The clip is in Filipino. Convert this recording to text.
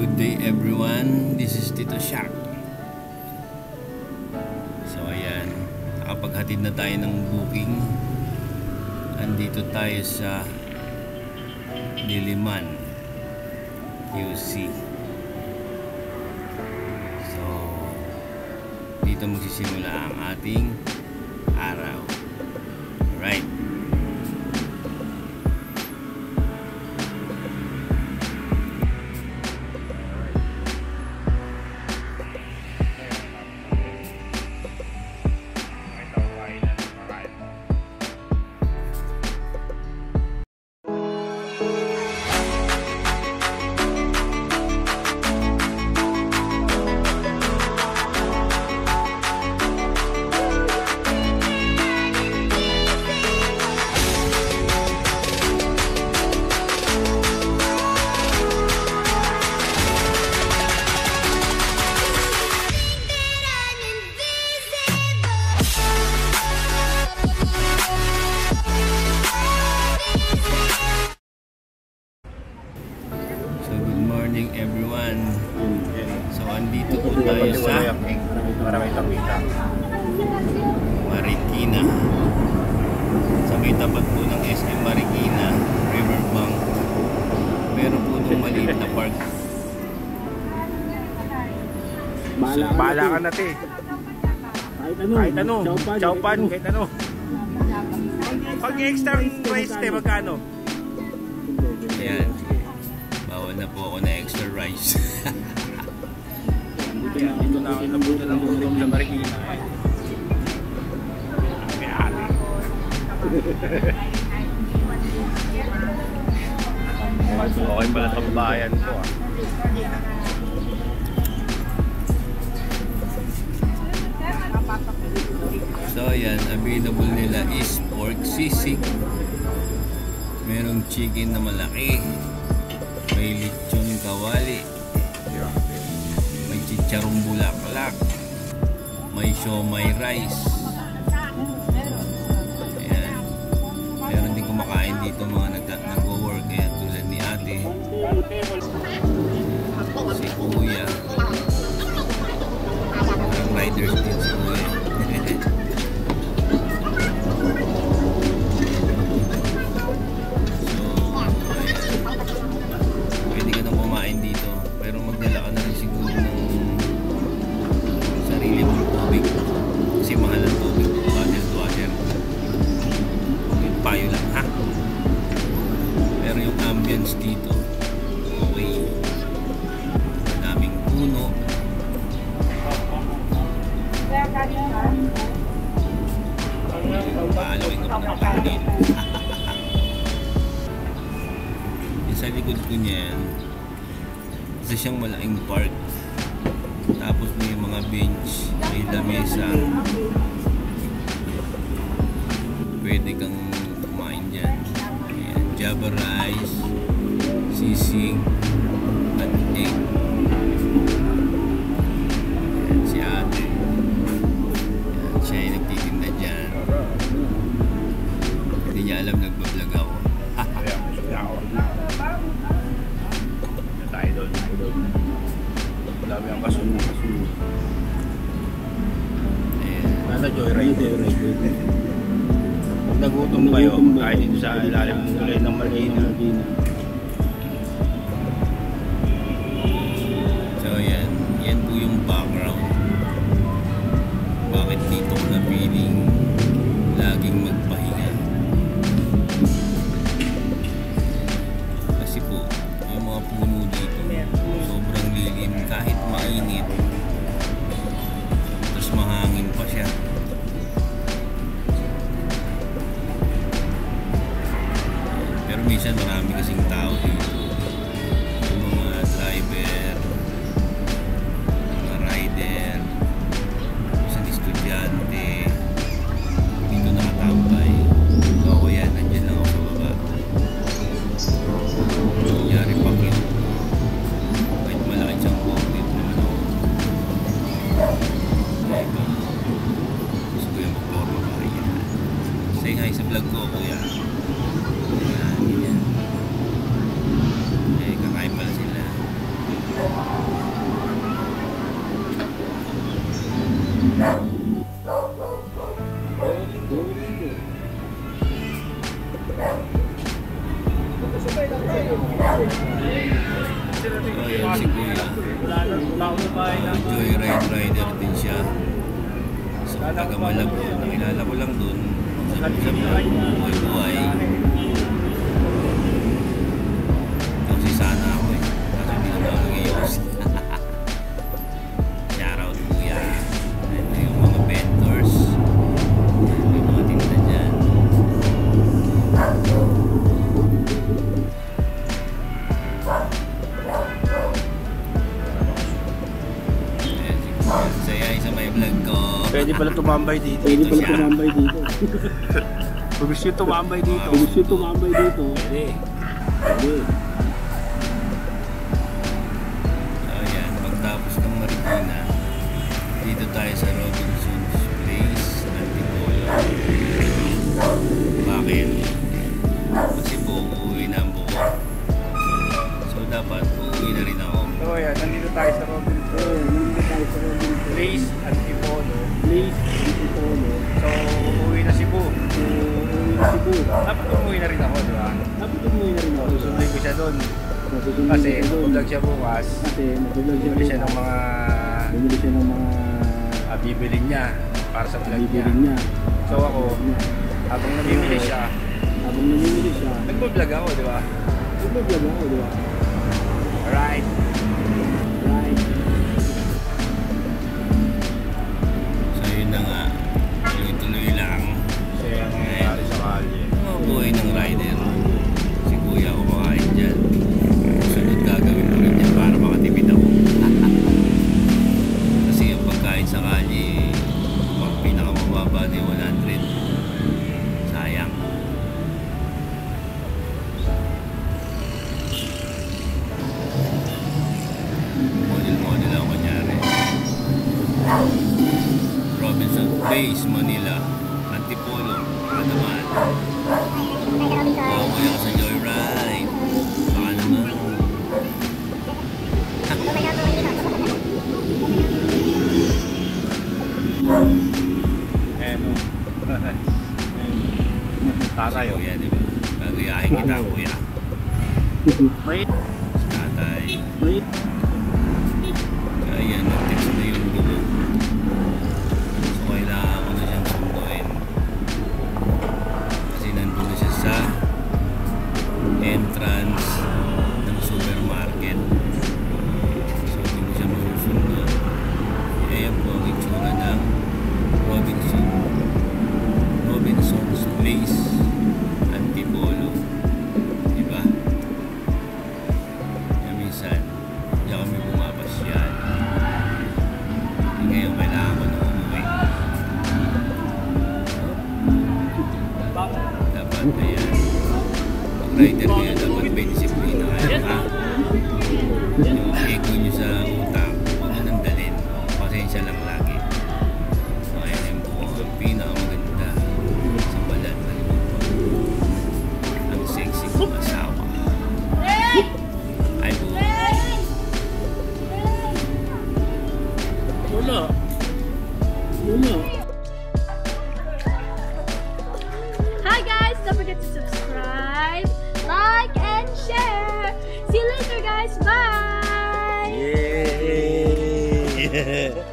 Good day everyone, this is Tito Shaq. So ayan, nakapaghatid na tayo ng booking. Andito tayo sa Diliman, QC. So dito magsisimula ang ating araw. Alright. Everyone, so andito po tayo sa Marikina, sa may tapat po ng SM Marikina Riverbank. Meron po itong maliit na park. So, bahala ka na te. Kahit ano, chowpan, kahit ano. Pag extra rice te, magkano? Ayan, bawal na po ako na extra rice. Dito na ako nabuto ng ulam sa Marikina. Okay pala sa bayan ko ah. So ayan, available nila is pork sisig, merong chicken na malaki, may lechon kawali, may chicharong bulaklak, may siomai rice. Ayan, meron din kumakain dito mga nag-work, kaya tulad ni ate, si kuya, ang riders din si kuya. Dito okay, daming puno, paalawin ko ng kanin. Sa likod ko niyan, isa siyang malaking park, tapos may mga bench, may lamesa, pwede kang kumain dyan. Ayan, java rice, sisig at egg. Ayan, si ate. Ayan, siya yung nagtitinda dyan. Hindi niya alam nagbablog ako. Tayo doon. Dami ang kasunod. Ayan. Nasa joyride. Kung nagutom kayo, kahit dito sa ilalim ng tulay ng Marikina. Yan po yung background. Bakit dito ko napiling laging magpahinga? Kasi po, yung mga puno dito sobrang lilim kahit mainit, tapos mahangin pa siya. Pero minsan marami kasing tao dito, yung mga driver, isang estudyante dito nakatambay. Ako yan, nandiyan lang ako sa baba. Nangyari pa yun, kahit malaki siyang COVID naman ako. Teka, gusto ko yung mag-forma ba yan. Say hi sa vlog ko, kuya. Yan. Ayan si Kuya. Joyride rider din siya. So taga Malabon. Nakilala ko lang dun. Sa buhay-buhay. Kasi sana ako eh. Kasi hindi naman ako nag-ios. Shoutout Kuya. Ito yung mga mentors. May mga tinta dyan. Saya sa may vlog ko. Pwede pala tumambay dito. Pwede pala tumambay dito. Kung gusto nyo tumambay dito. Kung gusto tumambay dito. Pwede. Pwede. So yan, pagtapos ng Marikina, dito tayo sa Robinson's Place, Antipolo. Bakit? Kasi po, uuwi na ang buko. So dapat uuwi na rin ako. So ayan, nandito tayo sa Robinson. Nandito tayo sa Robinson. Place Antipolo. Place Antipolo. So uuwi na si Bu. Uuwi na si Bu. Dapat umuwi na rin ako, di ba? Dapat umuwi na rin ako. Susunod ko siya doon. Masusunod Kasi ko siya doon. mag-vlog siya bukas. Kasi mag-vlog siya Bumili siya ng bukas. mga Bumili siya ng mga bibilin niya para sa vlog niya. bibilin niya. So ako, habang namimili siya, Habang namimili siya, nag-vlog ako, di ba? mag-vlog ako, di ba? Alright. Right. So yun na nga, tuloy-tuloy lang. Siya ang nangyayari sa kalye. Mga buhay ng rider. Si Kuya kumakain dyan. Sunod gagawin ko rin yan para makatipid ako. Kasi yung pagkain sa kalye, pinakamababa na yung 100. Sayang. Model ako kunyari. Robinson Place, Manila. Antipolo. Ano naman? Uuwi ako sa Joyride. Baka naman. Ayan o. Taray o. Kuya, diba? Gagayahin kita, Kuya. May Tatay. Wait. Ayan, nag-text na yung dulo. So, kailangan ko na siyang sunduin. Kasi nandun na siya sa entrance ng supermarket. So, hindi ko siya masusundo. Ayan po ang itsura ng Robinson's Place, Antipolo. Diba? Kaya minsan, hindi kami bumapasyan. Ngayon, kailangan ko na umuwi. Dapat na yan. Pag rider kayo, dapat may disiplina kayo, ha? Yung ego nyo sa utang, huwag nyo nang dalhin. Pasensya lang lagi. So, ayan yung buko. Ang pinakamaganda sa balat na limuto. Ang sexy kong asawa. Ay, buko. Wala. Wala. Hi guys, don't forget to subscribe, like, and share. See you later guys, bye! Yay!